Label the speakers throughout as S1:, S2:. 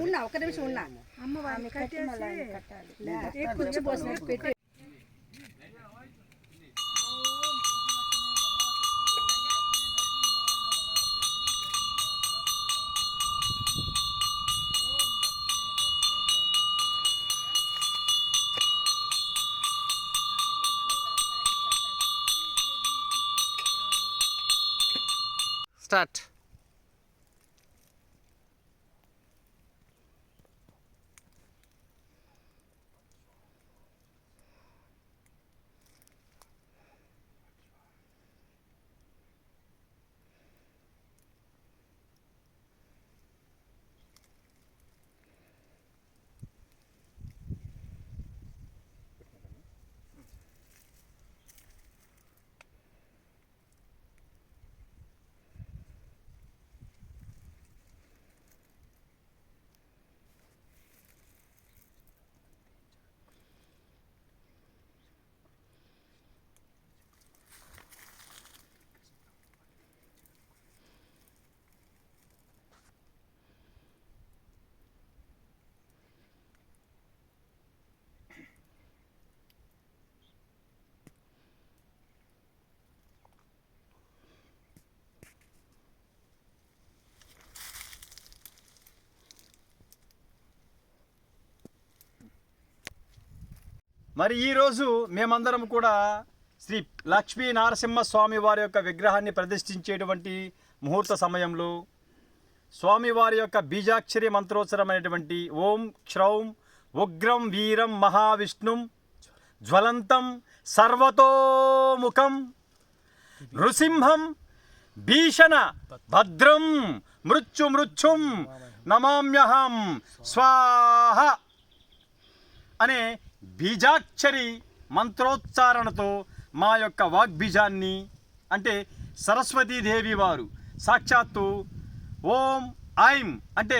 S1: ఉన్నా ఒక నిమిషం ఉన్నా అమ్మవారిని కుర్చీ పోసినట్టు పెట్టి
S2: స్టార్ట్.
S3: మరి ఈరోజు మేమందరం కూడా శ్రీ లక్ష్మీ నరసింహస్వామి వారి యొక్క విగ్రహాన్ని ప్రతిష్ఠించేటువంటి ముహూర్త సమయంలో స్వామివారి యొక్క బీజాక్షరి మంత్రోచ్చరమైనటువంటి ఓం క్షౌం ఉగ్రం వీరం మహావిష్ణుం జ్వలంతం సర్వతోముఖం నృసింహం భీషణ భద్రం మృత్యుం నమామ్యహం స్వాహ అనే బీజాక్షరి మంత్రోచ్చారణతో మా యొక్క వాగ్బీజాన్ని అంటే సరస్వతీదేవి వారు సాక్షాత్తు ఓం ఐం అంటే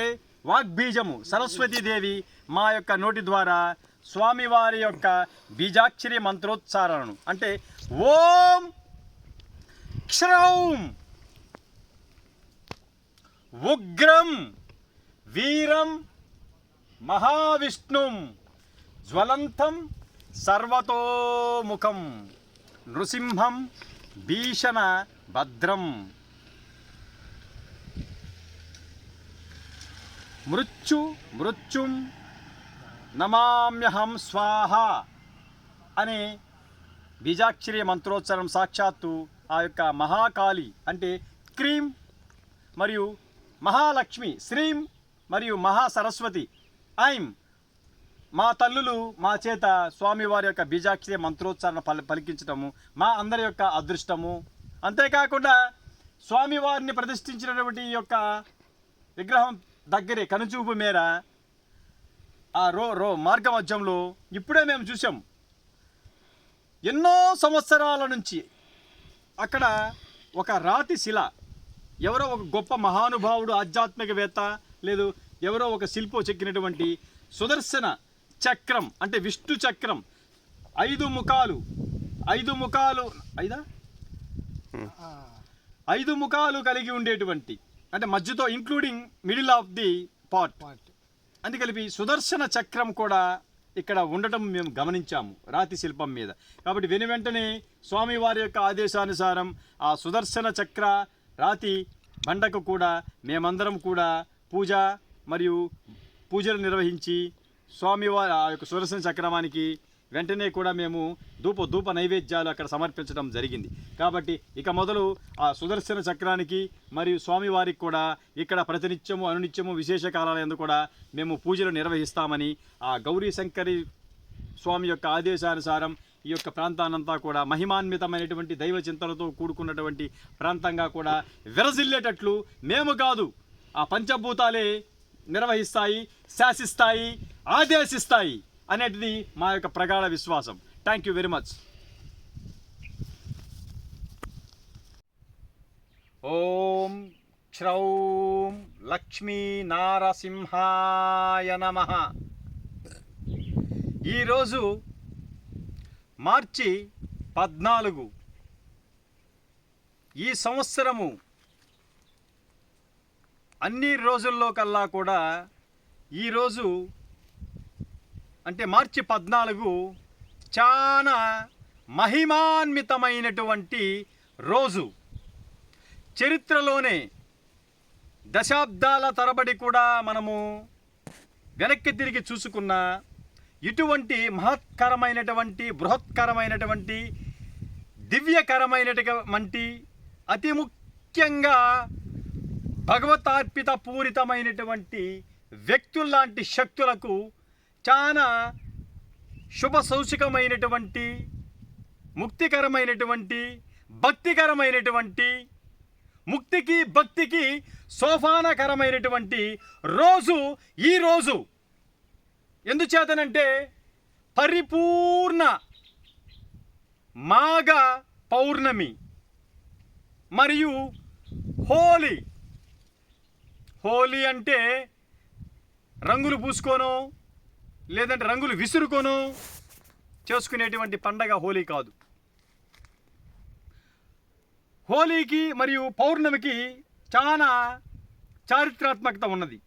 S3: వాగ్బీజము సరస్వతీదేవి మా యొక్క నోటి ద్వారా స్వామివారి యొక్క బీజాక్షరి మంత్రోచ్చారణను అంటే ఓం క్షౌం ఉగ్రం వీరం మహావిష్ణుం జ్వలంతం సర్వతోముఖం నృసింహం భీషణ భద్రం మృత్యుం నమామ్యహం స్వాహ అనే బీజాక్షరి మంత్రోచ్చరం సాక్షాత్తు ఆ యొక్క మహాకాళి అంటే క్రీం మరియు మహాలక్ష్మి శ్రీం మరియు మహాసరస్వతి ఐం మా తల్లులు మా చేత స్వామివారి యొక్క బీజాక్షరి మంత్రోచ్చారణ పలికించటము మా అందరి యొక్క అదృష్టము. అంతేకాకుండా స్వామివారిని ప్రతిష్ఠించినటువంటి ఈ యొక్క విగ్రహం దగ్గరే కనుచూపు మేర ఆ మార్గ మధ్యంలో ఇప్పుడే మేము చూసాం. ఎన్నో సంవత్సరాల నుంచి అక్కడ ఒక రాతి శిల ఎవరో ఒక గొప్ప మహానుభావుడు ఆధ్యాత్మికవేత్త లేదు ఎవరో ఒక శిల్పో చెక్కినటువంటి సుదర్శన చక్రం అంటే విష్ణు చక్రం 5 ముఖాలు కలిగి ఉండేటువంటి అంటే మధ్యతో including middle of the part అని కలిపి సుదర్శన చక్రం కూడా ఇక్కడ ఉండటం మేము గమనించాము రాతి శిల్పం మీద. కాబట్టి వెంటనే స్వామివారి యొక్క ఆదేశానుసారం ఆ సుదర్శన చక్ర రాతి బండకు కూడా మేమందరం కూడా పూజలు నిర్వహించి స్వామివారి ఆ యొక్క సుదర్శన చక్రమానికి వెంటనే కూడా మేము ధూప నైవేద్యాలు అక్కడ సమర్పించడం జరిగింది. కాబట్టి ఇక మొదలు ఆ సుదర్శన చక్రానికి మరియు స్వామివారికి కూడా ఇక్కడ ప్రతినిత్యము అనునిత్యము విశేష కాలాలందు కూడా మేము పూజలు నిర్వహిస్తామని ఆ గౌరీ శంకరి స్వామి యొక్క ఆదేశానుసారం ఈ యొక్క ప్రాంతానంతా కూడా మహిమాన్వితమైనటువంటి దైవ చింతనతో కూడుకున్నటువంటి ప్రాంతంగా కూడా విరజిల్లేటట్లు మేము కాదు ఆ పంచభూతాలే నిర్వహిస్తాయి, శాసిస్తాయి, ఆదేశిస్తాయి అనేది మా యొక్క ప్రగాఢ విశ్వాసం. Thank you very much. ఓం క్షౌం లక్ష్మీ నారసింహాయ నమః. ఈరోజు మార్చి 14 ఈ సంవత్సరము అన్ని రోజుల్లో కల్లా కూడా ఈరోజు అంటే మార్చి 14 చాలా మహిమాన్వితమైనటువంటి రోజు. చరిత్రలోనే దశాబ్దాల తరబడి కూడా మనము వెనక్కి తిరిగి చూసుకున్న ఇటువంటి మహత్కరమైనటువంటి బృహత్కరమైనటువంటి దివ్యకరమైనటువంటి అతి ముఖ్యంగా భగవతార్పిత పూరితమైనటువంటి వ్యక్తుల్లాంటి శక్తులకు చాలా శుభ సౌచికమైనటువంటి ముక్తికరమైనటువంటి భక్తికరమైనటువంటి ముక్తికి భక్తికి సోపానకరమైనటువంటి రోజు ఈ రోజు. ఎందుచేతనంటే పరిపూర్ణ మాఘ పౌర్ణమి మరియు హోలీ. హోలీ అంటే రంగులు పూసుకోనో లేదంటే రంగులు విసురుకోనో చేసుకునేటువంటి పండగ హోలీ కాదు. హోలీకి మరియు పౌర్ణమికి చాలా చారిత్రాత్మకత ఉన్నది.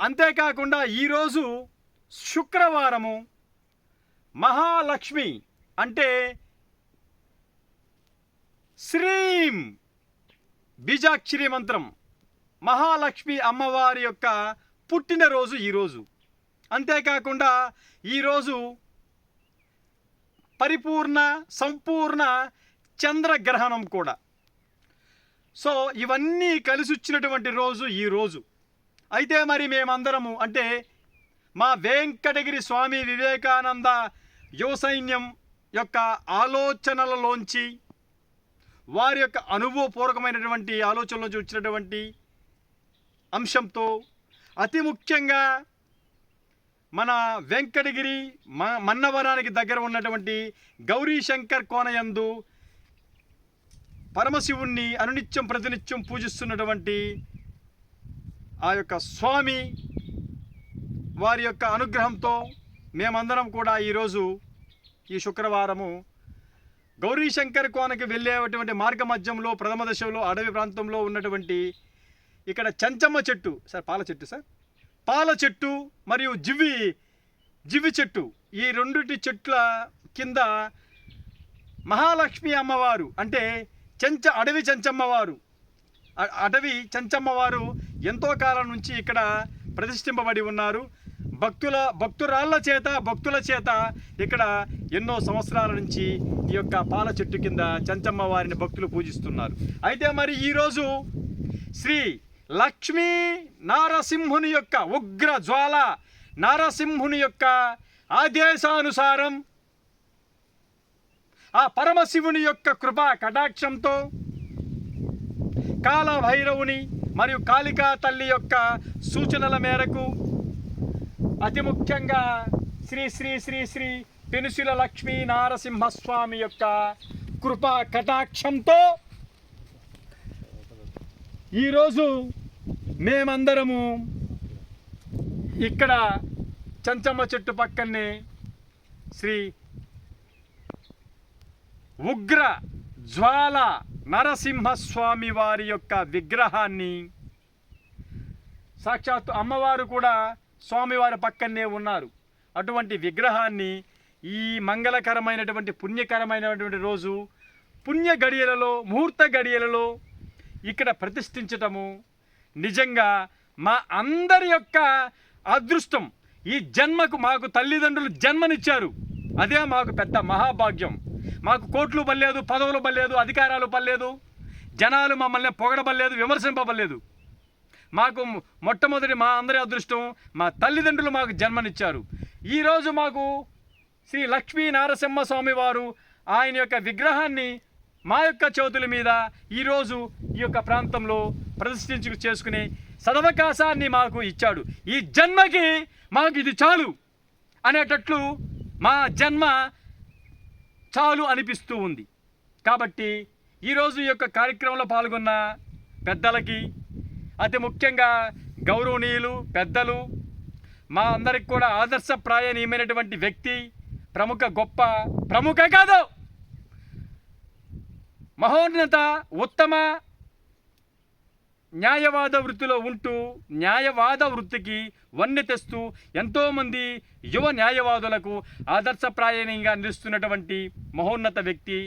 S3: అంతేకాకుండా ఈరోజు శుక్రవారము మహాలక్ష్మి అంటే శ్రీం బీజాక్షరి మంత్రం మహాలక్ష్మి అమ్మవారి యొక్క పుట్టినరోజు ఈరోజు. అంతేకాకుండా ఈరోజు పరిపూర్ణ సంపూర్ణ చంద్రగ్రహణం కూడా. సో ఇవన్నీ కలిసి వచ్చినటువంటి రోజు ఈరోజు. అయితే మరి మేమందరము అంటే మా వెంకటగిరి స్వామి వివేకానంద యువ సైన్యం యొక్క ఆలోచనలలోంచి వారి యొక్క అనుభవపూర్వకమైనటువంటి ఆలోచనలోంచి వచ్చినటువంటి అంశంతో అతి ముఖ్యంగా మన వెంకటగిరి మన్నవరానికి దగ్గర ఉన్నటువంటి గౌరీశంకర్ కోనయందు పరమశివుణ్ణి అనునిత్యం ప్రతినిత్యం పూజిస్తున్నటువంటి ఆ యొక్క స్వామి వారి యొక్క అనుగ్రహంతో మేమందరం కూడా ఈరోజు ఈ శుక్రవారము గౌరీశంకర్ కోనకి వెళ్ళేటువంటి మార్గ మధ్యంలో ప్రథమ దశలో అడవి ప్రాంతంలో ఉన్నటువంటి ఇక్కడ చెంచమ్మ చెట్టు సార్ పాల చెట్టు మరియు జివ్వి చెట్టు ఈ రెండుటి చెట్ల కింద మహాలక్ష్మి అమ్మవారు అంటే అడవి చెంచమ్మవారు ఎంతో కాలం నుంచి ఇక్కడ ప్రతిష్ఠింపబడి ఉన్నారు. భక్తుల చేత ఇక్కడ ఎన్నో సంవత్సరాల నుంచి ఈ యొక్క పాల చెట్టు కింద చెంచమ్మ వారిని భక్తులు పూజిస్తున్నారు. అయితే మరి ఈరోజు శ్రీ లక్ష్మీ నారసింహుని యొక్క ఉగ్ర జ్వాల నారసింహుని యొక్క ఆదేశానుసారం ఆ పరమశివుని యొక్క కృపా కటాక్షంతో కాలభైరవుని మరియు కాళికా తల్లి యొక్క సూచనల మేరకు అతి ముఖ్యంగా శ్రీ శ్రీ శ్రీ శ్రీ పెనుసుల లక్ష్మీ నారసింహస్వామి యొక్క కృపా కటాక్షంతో ఈరోజు మేమందరము ఇక్కడ చెంచమ్మ చెట్టు పక్కనే శ్రీ ఉగ్ర జ్వాల నరసింహస్వామి వారి యొక్క విగ్రహాన్ని సాక్షాత్తు అమ్మవారు కూడా స్వామివారి పక్కనే ఉన్నారు. అటువంటి విగ్రహాన్ని ఈ మంగళకరమైనటువంటి పుణ్యకరమైనటువంటి రోజు పుణ్య గడియలలో ముహూర్త గడియలలో ఇక్కడ ప్రతిష్ఠించటము నిజంగా మా అందరి యొక్క అదృష్టం. ఈ జన్మకు మాకు తల్లిదండ్రులు జన్మనిచ్చారు, అదే మాకు పెద్ద మహాభాగ్యం. మాకు కోట్లు పర్లేదు, పదవులు పర్లేదు, అధికారాలు పర్లేదు, జనాలు మమ్మల్ని పొగడబడలేదు, విమర్శింపబడలేదు. మాకు మొట్టమొదటి మా అందరి అదృష్టం మా తల్లిదండ్రులు మాకు జన్మనిచ్చారు. ఈరోజు మాకు శ్రీ లక్ష్మీ నారసింహస్వామి వారు ఆయన యొక్క విగ్రహాన్ని మా యొక్క చేతుల మీద ఈరోజు ఈ యొక్క ప్రాంతంలో ప్రతిష్ఠించు చేసుకునే సదవకాశాన్ని మాకు ఇచ్చాడు. ఈ జన్మకి మాకు ఇది చాలు అనేటట్లు మా జన్మ చాలు అనిపిస్తూ ఉంది. కాబట్టి ఈరోజు ఈ యొక్క కార్యక్రమంలో పాల్గొన్న పెద్దలకి, అతి ముఖ్యంగా గౌరవనీయులు పెద్దలు, మా అందరికి కూడా ఆదర్శప్రాయనీయమైనటువంటి వ్యక్తి, ప్రముఖ కాదు మహోన్నత ఉత్తమ న్యాయవాద వృత్తిలో ఉంటూ న్యాయవాద వృత్తికి వన్నె తెస్తూ ఎంతోమంది యువ న్యాయవాదులకు ఆదర్శప్రాయంగా నిలుస్తున్నటువంటి మహోన్నత వ్యక్తి.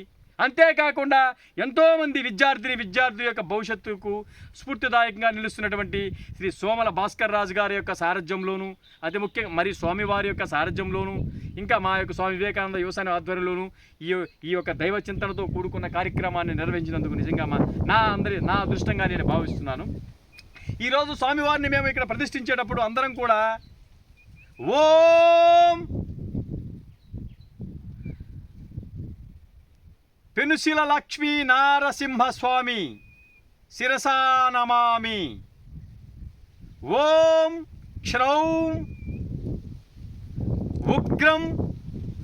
S3: అంతేకాకుండా ఎంతోమంది విద్యార్థుల యొక్క భవిష్యత్తుకు స్ఫూర్తిదాయకంగా నిలుస్తున్నటువంటి శ్రీ సోమల భాస్కర్ రాజు గారి యొక్క సారథ్యంలోను, అతి ముఖ్యంగా మరి స్వామివారి యొక్క సారథ్యంలోను, ఇంకా మా యొక్క స్వామి వివేకానంద యువసేన ఆధ్వర్యంలోను ఈ యొక్క దైవ చింతనతో కూడుకున్న కార్యక్రమాన్ని నిర్వహించినందుకు నిజంగా నా అదృష్టంగా నేను భావిస్తున్నాను. ఈరోజు స్వామివారిని మేము ఇక్కడ ప్రతిష్ఠించేటప్పుడు అందరం కూడా ఓం పెనుశిల లక్ష్మీ నారసింహస్వామి శిరసా నమామి, ఓం క్షౌం ఉగ్రం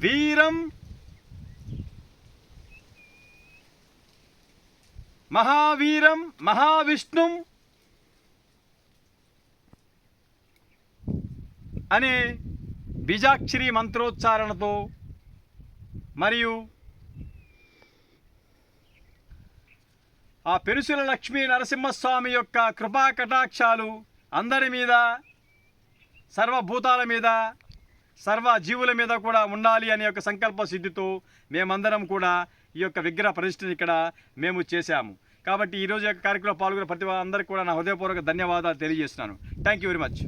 S3: వీరం మహావీరం మహావిష్ణుం అనే బీజాక్షరి మంత్రోచ్చారణతో మరియు ఆ పెనుశిల లక్ష్మీ నరసింహస్వామి యొక్క కృపా కటాక్షాలు అందరి మీద, సర్వభూతాల మీద, సర్వ జీవుల మీద కూడా ఉండాలి అనే యొక్క సంకల్ప సిద్ధితో మేమందరం కూడా ఈ యొక్క విగ్రహ ప్రతిష్ఠను ఇక్కడ మేము చేశాము. కాబట్టి ఈరోజు యొక్క కార్యక్రమంలో పాల్గొన్న ప్రతి అందరికీ కూడా నా హృదయపూర్వక ధన్యవాదాలు తెలియజేస్తున్నాను. Thank you very much.